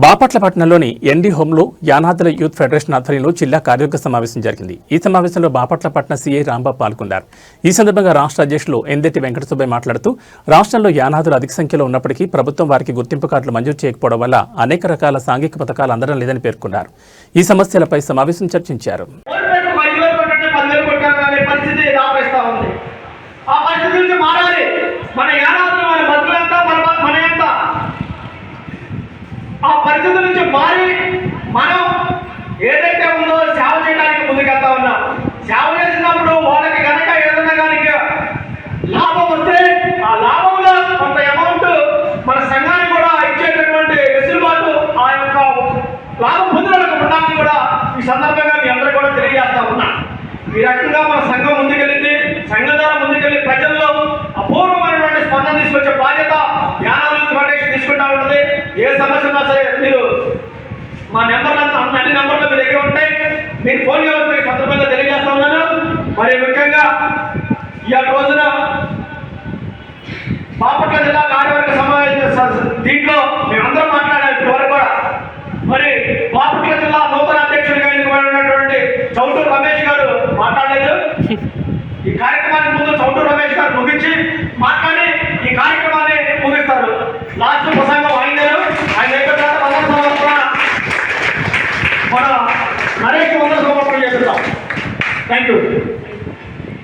బాపట్ల పట్టణంలోని ND హోంలో యానాదుల youth federation ఆధ్వర్యంలో జిల్లా కార్యవర్గ సమావేశం జరిగింది. ఈ సమావేశంలో బాపట్ల పట్టణ సీఐ రాంబాబు పాల్గొన్నారు. ఈ సందర్భంగా రాష్ట్ర అధ్యక్షులు ఎందెట్టి వెంకట సుబ్బయ్య మాట్లాడుతూ రాష్ట్రంలో యానాదులు అధిక సంఖ్యలో ఉన్నప్పటికీ ప్రభుత్వం వారికి గుర్తింపు కార్డులు మంజూరు చేయకపోవడం వల్ల అనేక రకాల సాంఘిక పథకాలు అందడం లేదని పేర్కొన్నారు. ఈ సమస్యలపై సమావేశం చర్చించారు. ఆ పరిస్థితుల నుంచి మారి మనం ఏదైతే ఉందో సేవ చేయడానికి ముందుకెళ్తా ఉన్నాం. సేవ చేసినప్పుడు వాళ్ళకి కనుక ఏదైనా కానీ లాభం వస్తే ఆ లాభంలో కొంత అమౌంట్ మన సంఘానికి కూడా ఇచ్చేటటువంటి వెసులుబాటు ఆ యొక్క లాభం పొందినలకు ఉండాలని కూడా ఈ సందర్భంగా మీ అందరూ కూడా తెలియజేస్తా ఉన్నా. ఈ రకంగా మన సంఘం ముందుకెళ్ళింది. సంఘం ద్వారా ముందుకెళ్ళి ప్రజల్లో అపూర్వమైనటువంటి స్పందన తీసుకొచ్చే బాధ్యత యానాదుల యూత్ ఫెడరేషన్ తీసుకుంటా ఉంటుంది. ఏ సమస్య ఉన్నా సరే మీరు మా నెంబర్లంతా అన్ని నెంబర్లు మీ దగ్గర ఉంటాయి. మీరు ఫోన్ చేయవచ్చు. ఈ సందర్భంగా తెలియజేస్తా ఉన్నాను. మరి ముఖ్యంగా ఈ రోజున బాపట్ల జిల్లా కార్యవర్గ సమావేశం దీంట్లో మేమందరం మాట్లాడాలి. ఇప్పటివరకు కూడా మరి బాపట్ల జిల్లా నూతన అధ్యక్షుడిగా ఎన్నికబడినటువంటి చౌటూరు రమేష్ గారు మాట్లాడలేదు. ఈ కార్యక్రమానికి ముందు చౌటూరు రమేష్ గారు ముగించి మాట్లాడి